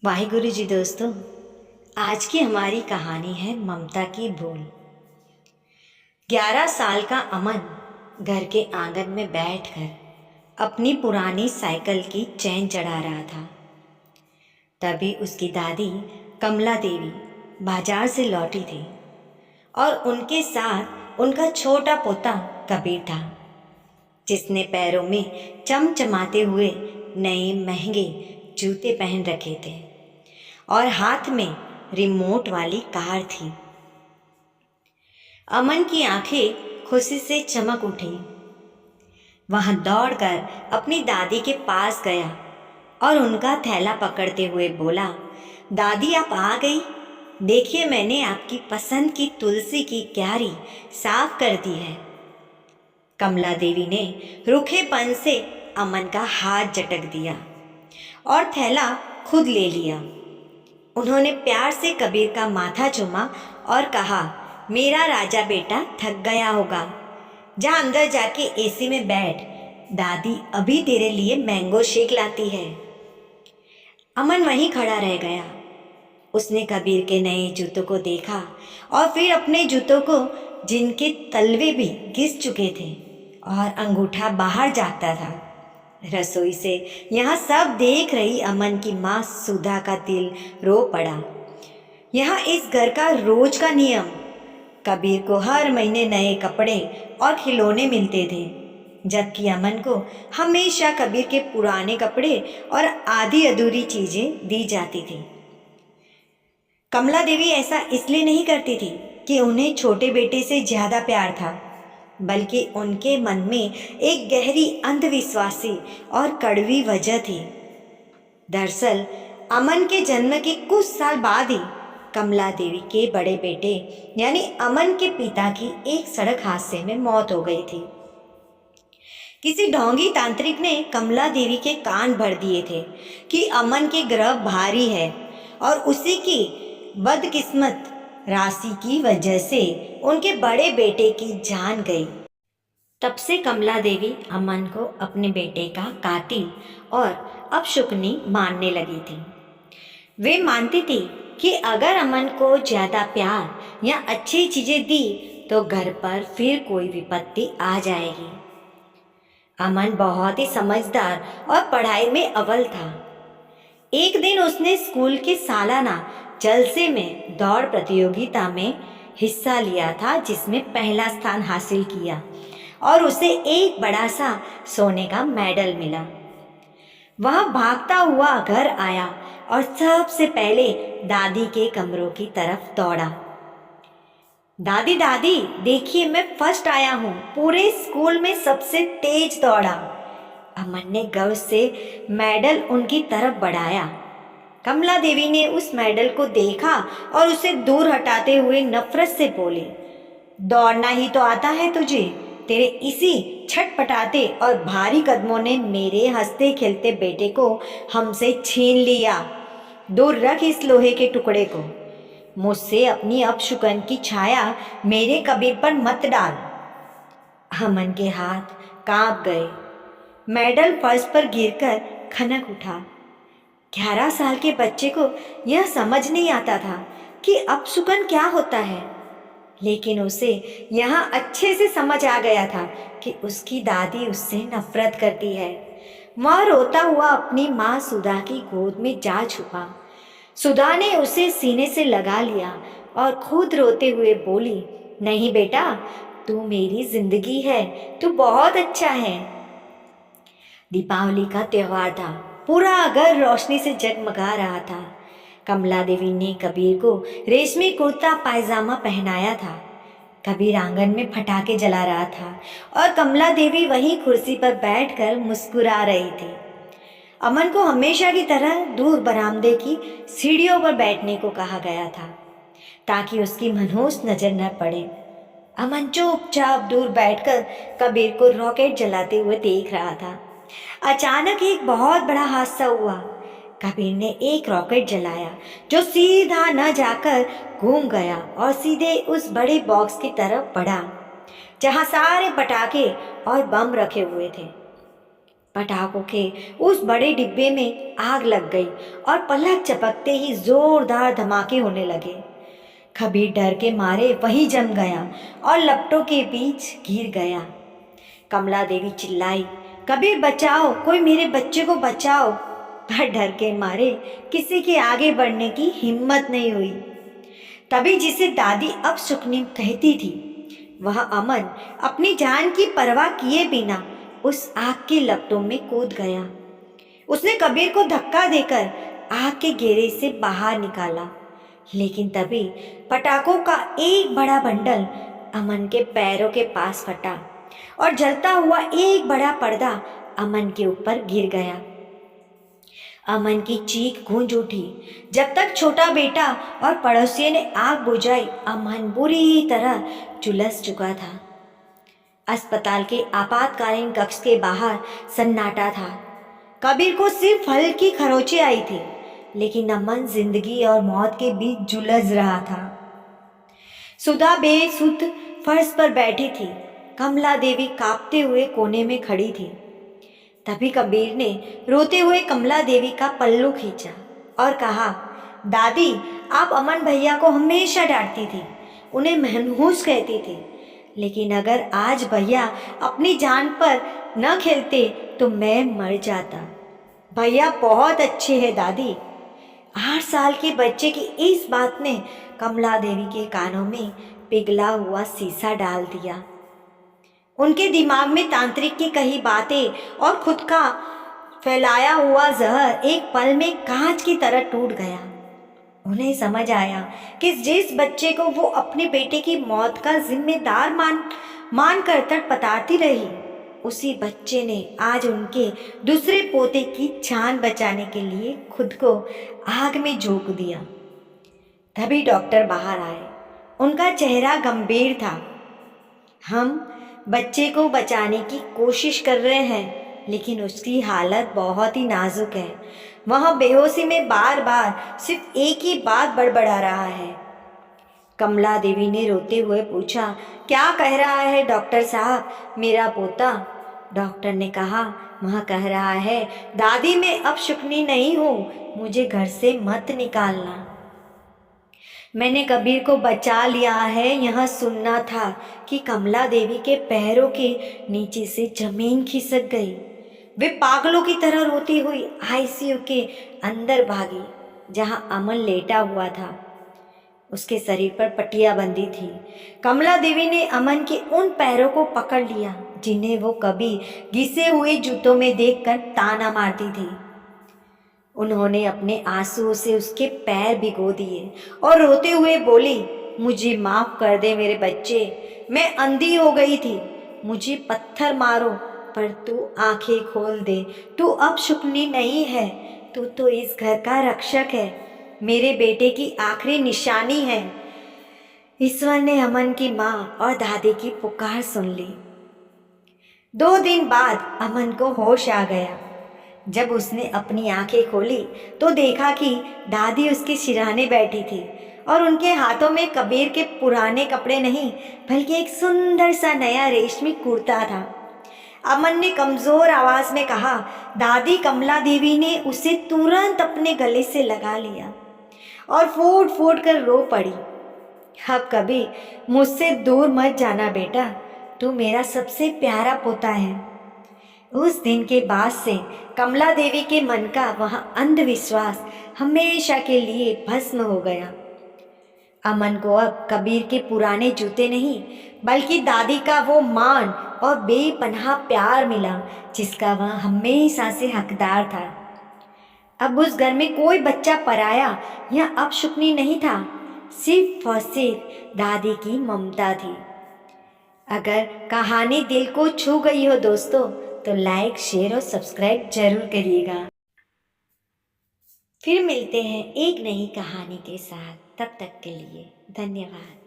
वाहिगुरु जी दोस्तों, आज की हमारी कहानी है ममता की भूल। 11 साल का अमन घर के आंगन में बैठकर अपनी पुरानी साइकिल की चैन चढ़ा रहा था। तभी उसकी दादी कमला देवी बाजार से लौटी थी और उनके साथ उनका छोटा पोता कबीर था, जिसने पैरों में चमचमाते हुए नए महंगे जूते पहन रखे थे और हाथ में रिमोट वाली कार थी। अमन की आंखें खुशी से चमक उठी। वह दौड़कर अपनी दादी के पास गया और उनका थैला पकड़ते हुए बोला, दादी आप आ गई। देखिए, मैंने आपकी पसंद की तुलसी की क्यारी साफ कर दी है। कमला देवी ने रूखेपन से अमन का हाथ झटक दिया और थैला खुद ले लिया। उन्होंने प्यार से कबीर का माथा चूमा और कहा, मेरा राजा बेटा थक गया होगा, जा अंदर जाके एसी में बैठ, दादी अभी तेरे लिए मैंगो शेक लाती है। अमन वहीं खड़ा रह गया। उसने कबीर के नए जूतों को देखा और फिर अपने जूतों को, जिनके तलवे भी घिस चुके थे और अंगूठा बाहर जाता था। रसोई से यहाँ सब देख रही अमन की माँ सुधा का दिल रो पड़ा। यहाँ इस घर का रोज का नियम, कबीर को हर महीने नए कपड़े और खिलौने मिलते थे, जबकि अमन को हमेशा कबीर के पुराने कपड़े और आधी अधूरी चीजें दी जाती थी। कमला देवी ऐसा इसलिए नहीं करती थी कि उन्हें छोटे बेटे से ज्यादा प्यार था, बल्कि उनके मन में एक गहरी अंधविश्वासी और कड़वी वजह थी। दरअसल अमन के जन्म के कुछ साल बाद ही कमला देवी के बड़े बेटे यानी अमन के पिता की एक सड़क हादसे में मौत हो गई थी। किसी ढोंगी तांत्रिक ने कमला देवी के कान भर दिए थे कि अमन के गर्भ भारी है और उसी की बदकिस्मत राशि की वजह से उनके बड़े बेटे की जान गई। तब से कमला देवी अमन को अपने बेटे का कातिल और अपशकुनी मानने लगी थी। वे मानती थी कि अगर अमन को ज़्यादा प्यार या अच्छी चीज़ें दी तो घर पर फिर कोई विपत्ति आ जाएगी। अमन बहुत ही समझदार और पढ़ाई में अव्वल था। एक दिन उसने स्कूल के सालाना जलसे में दौड़ प्रतियोगिता में हिस्सा लिया था, जिसमें पहला स्थान हासिल किया और उसे एक बड़ा सा सोने का मेडल मिला। वह भागता हुआ घर आया और सबसे पहले दादी के कमरों की तरफ दौड़ा। दादी दादी देखिए, मैं फर्स्ट आया हूँ, पूरे स्कूल में सबसे तेज दौड़ा। अमन ने गर्व से मेडल उनकी तरफ बढ़ाया। कमला देवी ने उस मेडल को देखा और उसे दूर हटाते हुए नफरत से बोली, दौड़ना ही तो आता है तुझे, तेरे इसी छटपटाते और भारी कदमों ने मेरे हंसते खेलते बेटे को हमसे छीन लिया। दूर रख इस लोहे के टुकड़े को, मुझसे अपनी अपशुकन की छाया मेरे कबीर पर मत डाल। अमन के हाथ कांप गए। मेडल फर्श पर गिरकर खनक उठा। 11 साल के बच्चे को यह समझ नहीं आता था कि अपशुकन क्या होता है, लेकिन उसे यहाँ अच्छे से समझ आ गया था कि उसकी दादी उससे नफरत करती है। वह रोता हुआ अपनी माँ सुधा की गोद में जा छुपा। सुधा ने उसे सीने से लगा लिया और खुद रोते हुए बोली, नहीं बेटा, तू मेरी जिंदगी है, तू बहुत अच्छा है। दीपावली का त्योहार था। पूरा घर रोशनी से जगमगा रहा था। कमला देवी ने कबीर को रेशमी कुर्ता पायजामा पहनाया था। कबीर आंगन में पटाखे जला रहा था और कमला देवी वहीं कुर्सी पर बैठकर मुस्कुरा रही थी। अमन को हमेशा की तरह दूर बरामदे की सीढ़ियों पर बैठने को कहा गया था, ताकि उसकी मनहूस नजर न पड़े। अमन चुपचाप दूर बैठकर कबीर को रॉकेट जलाते हुए देख रहा था। अचानक एक बहुत बड़ा हादसा हुआ। कबीर ने एक रॉकेट जलाया जो सीधा न जाकर घूम गया और सीधे उस बड़े बॉक्स की तरफ बढ़ा, जहां सारे पटाखे और बम रखे हुए थे। पटाखों के उस बड़े डिब्बे में आग लग गई और पलक झपकते ही जोरदार धमाके होने लगे। कबीर डर के मारे वहीं जम गया और लपटों के बीच गिर गया। कमला देवी चिल्लाई, कबीर बचाओ, कोई मेरे बच्चे को बचाओ। पर डर के मारे किसी के आगे बढ़ने की हिम्मत नहीं हुई। तभी जिसे दादी अब सुकनी कहती थी, वह अमन अपनी जान की परवाह किए बिना उस आग की लपटों में कूद गया। उसने कबीर को धक्का देकर आग के घेरे से बाहर निकाला, लेकिन तभी पटाखों का एक बड़ा बंडल अमन के पैरों के पास फटा और जलता हुआ एक बड़ा पर्दा अमन के ऊपर गिर गया। अमन की चीख गूंज उठी। जब तक छोटा बेटा और पड़ोसियों ने आग बुझाई, अमन बुरी तरह झुलस चुका था। अस्पताल के आपातकालीन कक्ष के बाहर सन्नाटा था। कबीर को सिर्फ हल्की खरोंचें आई थी, लेकिन अमन जिंदगी और मौत के बीच झुलस रहा था। सुधा बेसुध फर्श पर बैठी थी। कमला देवी कांपते हुए कोने में खड़ी थी। तभी कबीर ने रोते हुए कमला देवी का पल्लू खींचा और कहा, दादी, आप अमन भैया को हमेशा डांटती थी, उन्हें मनहूस कहती थी, लेकिन अगर आज भैया अपनी जान पर न खेलते तो मैं मर जाता। भैया बहुत अच्छे हैं दादी। 8 साल के बच्चे की इस बात ने कमला देवी के कानों में पिघला हुआ शीशा डाल दिया। उनके दिमाग में तांत्रिक की कही बातें और खुद का फैलाया हुआ जहर एक पल में कांच की तरह टूट गया। उन्हें समझ आया कि जिस बच्चे को वो अपने बेटे की मौत का जिम्मेदार मान कर तड़पताती रही, उसी बच्चे ने आज उनके दूसरे पोते की जान बचाने के लिए खुद को आग में झोंक दिया। तभी डॉक्टर बाहर आए। उनका चेहरा गंभीर था। हम बच्चे को बचाने की कोशिश कर रहे हैं, लेकिन उसकी हालत बहुत ही नाजुक है। वह बेहोशी में बार बार सिर्फ एक ही बात बड़बड़ा रहा है। कमला देवी ने रोते हुए पूछा, क्या कह रहा है डॉक्टर साहब मेरा पोता? डॉक्टर ने कहा, वह कह रहा है, दादी मैं अब शुकनी नहीं हूँ, मुझे घर से मत निकालना। मैंने कबीर को बचा लिया है। यह सुनना था कि कमला देवी के पैरों के नीचे से जमीन खिसक गई। वे पागलों की तरह रोती हुई आईसीयू के अंदर भागी, जहां अमन लेटा हुआ था। उसके शरीर पर पट्टियां बंधी थी। कमला देवी ने अमन के उन पैरों को पकड़ लिया जिन्हें वो कभी घिसे हुए जूतों में देखकर ताना मारती थी। उन्होंने अपने आंसुओं से उसके पैर भिगो दिए और रोते हुए बोली, मुझे माफ कर दे मेरे बच्चे, मैं अंधी हो गई थी, मुझे पत्थर मारो पर तू आंखें खोल दे। तू अब शुकनी नहीं है, तू तो इस घर का रक्षक है, मेरे बेटे की आखिरी निशानी है। ईश्वर ने अमन की माँ और दादी की पुकार सुन ली। 2 दिन बाद अमन को होश आ गया। जब उसने अपनी आंखें खोली तो देखा कि दादी उसके सिरहाने बैठी थी और उनके हाथों में कबीर के पुराने कपड़े नहीं बल्कि एक सुंदर सा नया रेशमी कुर्ता था। अमन ने कमज़ोर आवाज़ में कहा, दादी। कमला देवी ने उसे तुरंत अपने गले से लगा लिया और फूट फूट कर रो पड़ी। अब कभी मुझसे दूर मत जाना बेटा, तू मेरा सबसे प्यारा पोता है। उस दिन के बाद से कमला देवी के मन का वह अंधविश्वास हमेशा के लिए भस्म हो गया। अमन को अब कबीर के पुराने जूते नहीं बल्कि दादी का वो मान और बेपनाह प्यार मिला जिसका वह हमेशा से हकदार था। अब उस घर में कोई बच्चा पराया या अपशुकनी नहीं था, सिर्फ और सिर्फ दादी की ममता थी। अगर कहानी दिल को छू गई हो दोस्तों, तो लाइक, शेयर और सब्सक्राइब जरूर करिएगा। फिर मिलते हैं एक नई कहानी के साथ। तब तक के लिए धन्यवाद।